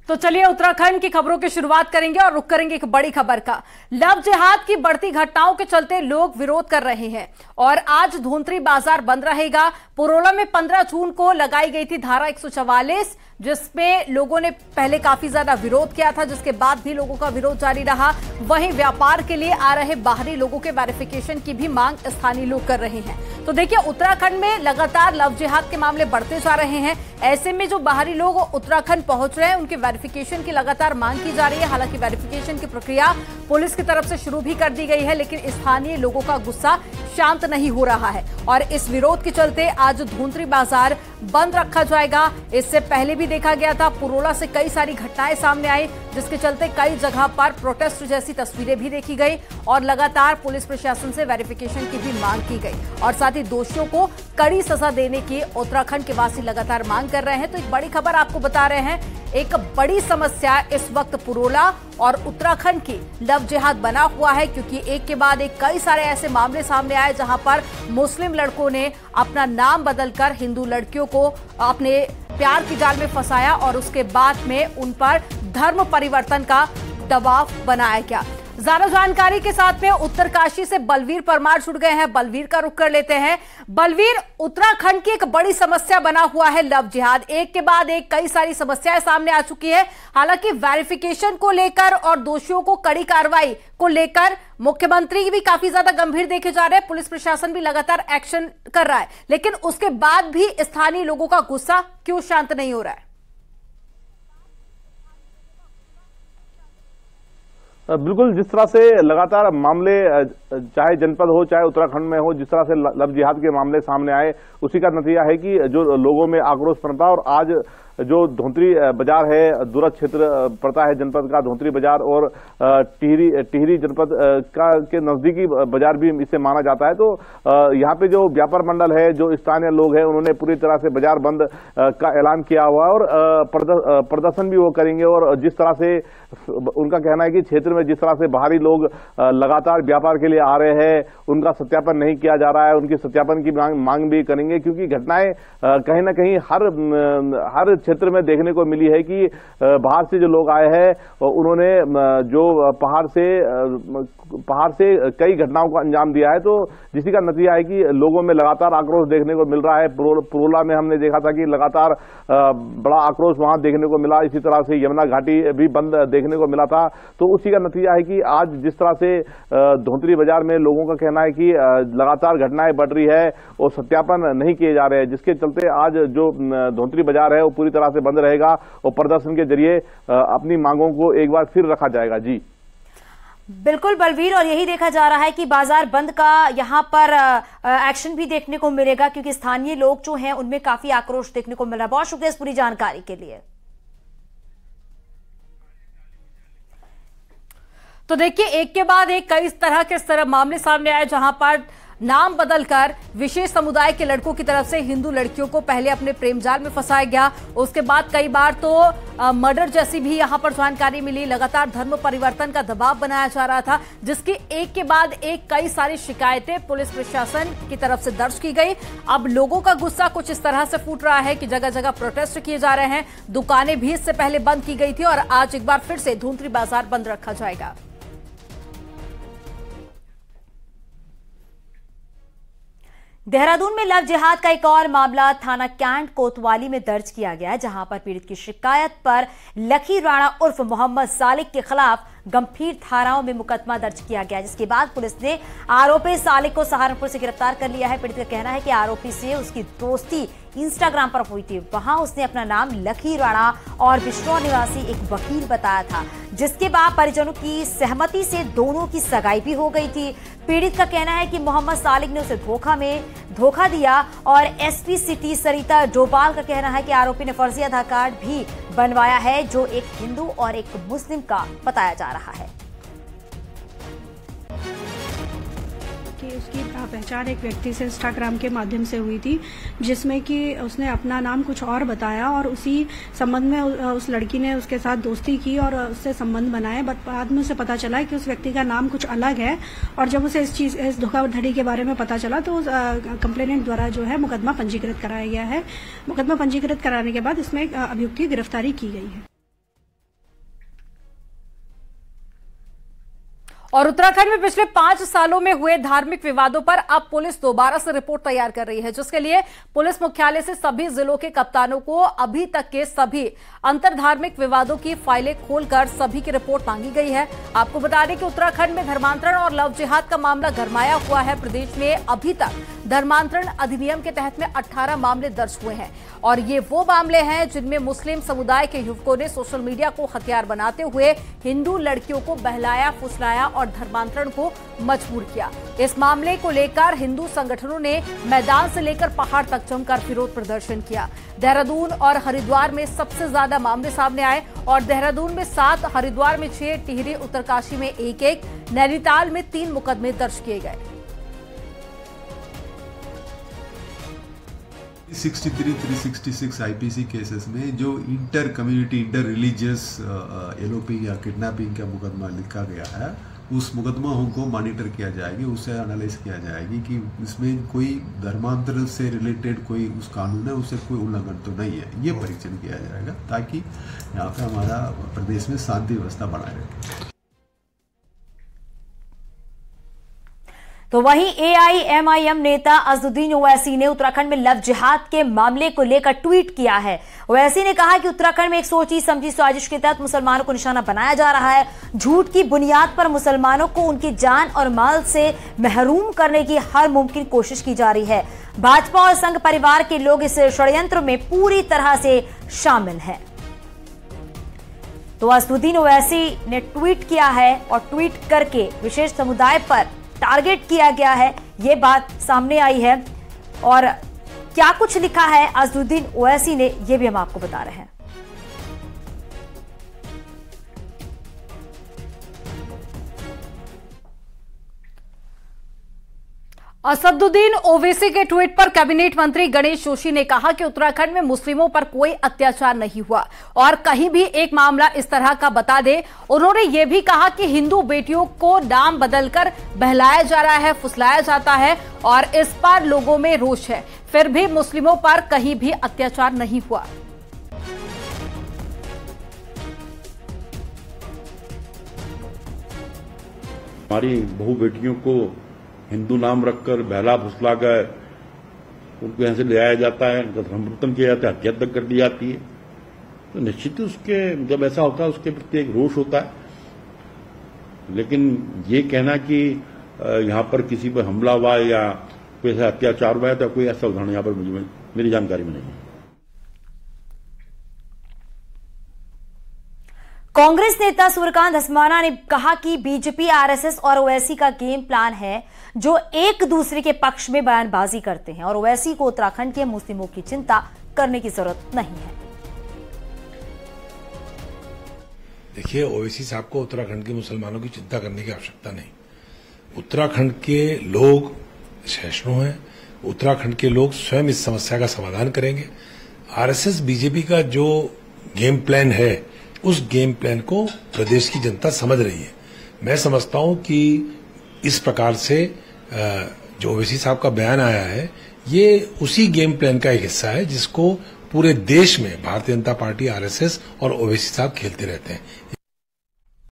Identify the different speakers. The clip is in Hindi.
Speaker 1: तो चलिए उत्तराखंड की खबरों की शुरुआत करेंगे और रुक करेंगे एक बड़ी खबर का। लव जिहाद की बढ़ती घटनाओं के चलते लोग विरोध कर रहे हैं और आज धोंतरी बाजार बंद रहेगा। पुरोला में 15 जून को लगाई गई थी धारा 144, जिसमें लोगों ने पहले काफी ज्यादा विरोध किया था, जिसके बाद भी लोगों का विरोध जारी रहा। वहीं व्यापार के लिए आ रहे बाहरी लोगों के वेरिफिकेशन की भी मांग स्थानीय लोग कर रहे हैं। तो देखिए, उत्तराखंड में लगातार लव जिहाद के मामले बढ़ते जा रहे हैं। ऐसे में जो बाहरी लोग उत्तराखंड पहुंच रहे हैं, उनके वेरिफिकेशन की लगातार मांग की जा रही है। हालांकि वेरिफिकेशन की प्रक्रिया पुलिस की तरफ से शुरू भी कर दी गई है, लेकिन स्थानीय लोगों का गुस्सा शांत नहीं हो रहा है और इस विरोध के चलते आज धोंतरी बाजार बंद रखा जाएगा। इससे पहले भी देखा गया था, पुरोला से कई सारी घटनाएं सामने आई, जिसके चलते कई जगह पर प्रोटेस्ट जैसी तस्वीरें भी देखी गई और लगातार पुलिस प्रशासन से वेरिफिकेशन की भी मांग की गई और साथ ही दोषियों को कड़ी सजा देने की उत्तराखंड के वासी लगातार मांग कर रहे हैं। तो एक बड़ी खबर आपको बता रहे हैं, एक बड़ी समस्या इस वक्त पुरोला और उत्तराखंड की लव जिहाद बना हुआ है, क्योंकि एक के बाद एक कई सारे ऐसे मामले सामने आए जहां पर मुस्लिम लड़कों ने अपना नाम बदलकर हिंदू लड़कियों को अपने प्यार की जाल में फंसाया और उसके बाद में उन पर धर्म परिवर्तन का दबाव बनाया गया। ज्यादा जानकारी के साथ में उत्तरकाशी से बलवीर परमार जुड़ गए हैं। बलवीर का रुख कर लेते हैं। बलवीर, उत्तराखंड की एक बड़ी समस्या बना हुआ है लव जिहाद। एक के बाद एक कई सारी समस्याएं सामने आ चुकी है। हालांकि वेरिफिकेशन को लेकर और दोषियों को कड़ी कार्रवाई को लेकर मुख्यमंत्री भी काफी ज्यादा गंभीर देखे जा रहे हैं, पुलिस प्रशासन भी लगातार एक्शन कर रहा है, लेकिन उसके बाद भी स्थानीय लोगों का गुस्सा क्यों शांत नहीं हो रहा है?
Speaker 2: बिल्कुल, जिस तरह से लगातार मामले चाहे जनपद हो चाहे उत्तराखंड में हो, जिस तरह से लव जिहाद के मामले सामने आए, उसी का नतीजा है कि जो लोगों में आक्रोश पनपा और आज जो धोंतरी बाजार है, दूरस्थ क्षेत्र पड़ता है जनपद का धोंतरी बाजार और टिहरी जनपद के नजदीकी बाजार भी इसे माना जाता है। तो यहाँ पे जो व्यापार मंडल है, जो स्थानीय लोग हैं, उन्होंने पूरी तरह से बाजार बंद का ऐलान किया हुआ है और प्रदर्शन भी वो करेंगे। और जिस तरह से उनका कहना है कि क्षेत्र में जिस तरह से बाहरी लोग लगातार व्यापार के लिए आ रहे हैं, उनका सत्यापन नहीं किया जा रहा है, उनकी सत्यापन की मांग भी करेंगे, क्योंकि घटनाएं कहीं ना कहीं हर क्षेत्र में देखने को मिली है कि बाहर से जो लोग आए हैं, उन्होंने जो पहाड़ से कई घटनाओं को अंजाम दिया है। तो जिसी का नतीजा है कि लोगों में लगातार आक्रोश देखने को मिल रहा है। पुरोला में हमने देखा था कि लगातार बड़ा आक्रोश वहां देखने को मिला। इसी तरह से यमुना घाटी भी बंद देखने को मिला था। तो उसी का नतीजा है कि आज जिस तरह से धोंतरी बाजार में लोगों का कहना है कि लगातार घटनाएं बढ़ रही है और सत्यापन नहीं किए जा रहे हैं, जिसके चलते आज जो धोंतरी बाजार है वो पूरी तरह से बंद रहेगा और प्रदर्शन के जरिए अपनी मांगों को एक बार फिर रखा जाएगा। जी
Speaker 1: बिल्कुल बलवीर, और यही देखा जा रहा है कि बाजार बंद का यहां पर एक्शन भी देखने को मिलेगा, क्योंकि स्थानीय लोग जो हैं उनमें काफी आक्रोश देखने को मिल रहा है। बहुत शुक्रिया इस पूरी जानकारी के लिए। तो देखिए, एक के बाद एक कई तरह के मामले सामने आए, जहां पर नाम बदलकर विशेष समुदाय के लड़कों की तरफ से हिंदू लड़कियों को पहले अपने प्रेम जाल में फंसाया गया। उसके बाद कई बार तो मर्डर जैसी भी यहां पर जानकारी मिली। लगातार धर्म परिवर्तन का दबाव बनाया जा रहा था, जिसकी एक के बाद एक कई सारी शिकायतें पुलिस प्रशासन की तरफ से दर्ज की गई। अब लोगों का गुस्सा कुछ इस तरह से फूट रहा है कि जगह जगह प्रोटेस्ट किए जा रहे हैं। दुकानें भी इससे पहले बंद की गई थी और आज एक बार फिर से धोंतरी बाजार बंद रखा जाएगा। देहरादून में लव जिहाद का एक और मामला थाना कैंट कोतवाली में दर्ज किया गया है, जहां पर पीड़ित की शिकायत पर लखी राणा उर्फ मोहम्मद सालिक के खिलाफ गंभीर धाराओं में मुकदमा दर्ज किया गया, जिसके बाद पुलिस ने आरोपी सालिक को सहारनपुर से गिरफ्तार कर लिया है। पीड़ित का कहना है कि आरोपी से उसकी दोस्ती इंस्टाग्राम पर हुई थी। वहां उसने अपना नाम लखी राणा और बिश्नौर निवासी एक वकील बताया था, जिसके बाद परिजनों की सहमति से दोनों की सगाई भी हो गई थी। पीड़ित का कहना है कि मोहम्मद सालिक ने उसे धोखा दिया और एसपी सिटी सरिता डोभाल का कहना है कि आरोपी ने फर्जी आधार कार्ड भी बनवाया है, जो एक हिंदू और एक मुस्लिम का बताया जा रहा है।
Speaker 3: कि उसकी पहचान एक व्यक्ति से इंस्टाग्राम के माध्यम से हुई थी, जिसमें कि उसने अपना नाम कुछ और बताया और उसी संबंध में उस लड़की ने उसके साथ दोस्ती की और उससे संबंध बनाए। बट बाद में उसे पता चला कि उस व्यक्ति का नाम कुछ अलग है और जब उसे इस धोखाधड़ी के बारे में पता चला तो कंप्लेनेंट द्वारा जो है मुकदमा पंजीकृत कराया गया है। मुकदमा पंजीकृत कराने के बाद इसमें अभियुक्त की गिरफ्तारी की गई है।
Speaker 1: और उत्तराखंड में पिछले 5 सालों में हुए धार्मिक विवादों पर अब पुलिस दोबारा से रिपोर्ट तैयार कर रही है, जिसके लिए पुलिस मुख्यालय से सभी जिलों के कप्तानों को अभी तक के सभी अंतरधार्मिक विवादों की फाइलें खोलकर सभी की रिपोर्ट मांगी गई है। आपको बता दें कि उत्तराखंड में धर्मांतरण और लव जिहाद का मामला गरमाया हुआ है। प्रदेश में अभी तक धर्मांतरण अधिनियम के तहत में 18 मामले दर्ज हुए हैं और ये वो मामले हैं जिनमें मुस्लिम समुदाय के युवकों ने सोशल मीडिया को हथियार बनाते हुए हिंदू लड़कियों को बहलाया, फुसलाया और धर्मांतरण को मजबूर किया। इस मामले को लेकर हिंदू संगठनों ने मैदान से लेकर पहाड़ तक जमकर विरोध प्रदर्शन किया। देहरादून और हरिद्वार में सबसे ज्यादा मामले सामने आए और देहरादून में 7, हरिद्वार में 6, टिहरी उत्तरकाशी में 1-1, नैनीताल में 3 मुकदमे दर्ज किए गए।
Speaker 4: 63-366 आईपीसी केसेस में जो inter community inter religious LOP या किडनैपिंग का मुकदमा लिखा गया है, उस मुकदमा को मॉनिटर किया जाएगी, उसे एनालाइज किया जाएगी कि इसमें कोई धर्मांतर से रिलेटेड कोई उस कानून है उससे कोई उल्लंघन तो नहीं है। ये परीक्षण किया जाएगा ताकि यहाँ पे हमारा प्रदेश में शांति व्यवस्था बनाए रहे।
Speaker 5: तो वहीं एआईएमआईएम नेता अजदुद्दीन ओवैसी ने उत्तराखंड में लव जिहाद के मामले को लेकर ट्वीट किया है। ओवैसी ने कहा कि उत्तराखंड में एक सोची समझी साजिश के तहत मुसलमानों को निशाना बनाया जा रहा है। झूठ की बुनियाद पर मुसलमानों को उनकी जान और माल से महरूम करने की हर मुमकिन कोशिश की जा रही है। भाजपा और संघ परिवार के लोग इस षड्यंत्र में पूरी तरह से शामिल हैं। तो अजदुद्दीन ओवैसी ने ट्वीट किया है और ट्वीट करके विशेष समुदाय पर टारगेट किया गया है, ये बात सामने आई है। और क्या कुछ लिखा है अजदुद्दीन ओवैसी ने, ये भी हम आपको बता रहे हैं।
Speaker 1: असदुद्दीन ओवैसी के ट्वीट पर कैबिनेट मंत्री गणेश जोशी ने कहा कि उत्तराखंड में मुस्लिमों पर कोई अत्याचार नहीं हुआ और कहीं भी एक मामला इस तरह का बता दे। उन्होंने यह भी कहा कि हिंदू बेटियों को नाम बदलकर बहलाया जा रहा है, फुसलाया जाता है और इस पर लोगों में रोष है, फिर भी मुस्लिमों पर कहीं भी अत्याचार नहीं हुआ।
Speaker 6: हमारी बहू बेटियों को हिंदू नाम रखकर बहला फुसला कर उनको यहां से ले आया जाता है, उनका धर्मवर्तन किया जाता है, हत्या तक कर दी जाती है। तो निश्चित ही उसके जब ऐसा होता है उसके प्रति एक रोष होता है। लेकिन ये कहना कि यहां पर किसी पर हमला हुआ या कोई ऐसा अत्याचार हुआ है तो कोई ऐसा उदाहरण यहां पर मेरी जानकारी में नहीं है।
Speaker 5: कांग्रेस नेता सूर्यकांत धस्माना ने कहा कि बीजेपी, आरएसएस और ओवैसी का गेम प्लान है जो एक दूसरे के पक्ष में बयानबाजी करते हैं और ओवैसी को उत्तराखंड के मुस्लिमों की चिंता करने की जरूरत नहीं है।
Speaker 7: देखिए, ओवैसी साहब को उत्तराखंड के मुसलमानों की चिंता करने की आवश्यकता नहीं। उत्तराखंड के लोग सहिष्णु हैं, उत्तराखंड के लोग स्वयं इस समस्या का समाधान करेंगे। आरएसएस, बीजेपी का जो गेम प्लान है उस गेम प्लान को प्रदेश की जनता समझ रही है। मैं समझता हूं कि इस प्रकार से जो ओवैसी साहब का बयान आया है ये उसी गेम प्लान का एक हिस्सा है जिसको पूरे देश में भारतीय जनता पार्टी, आरएसएस और ओवैसी साहब खेलते रहते हैं।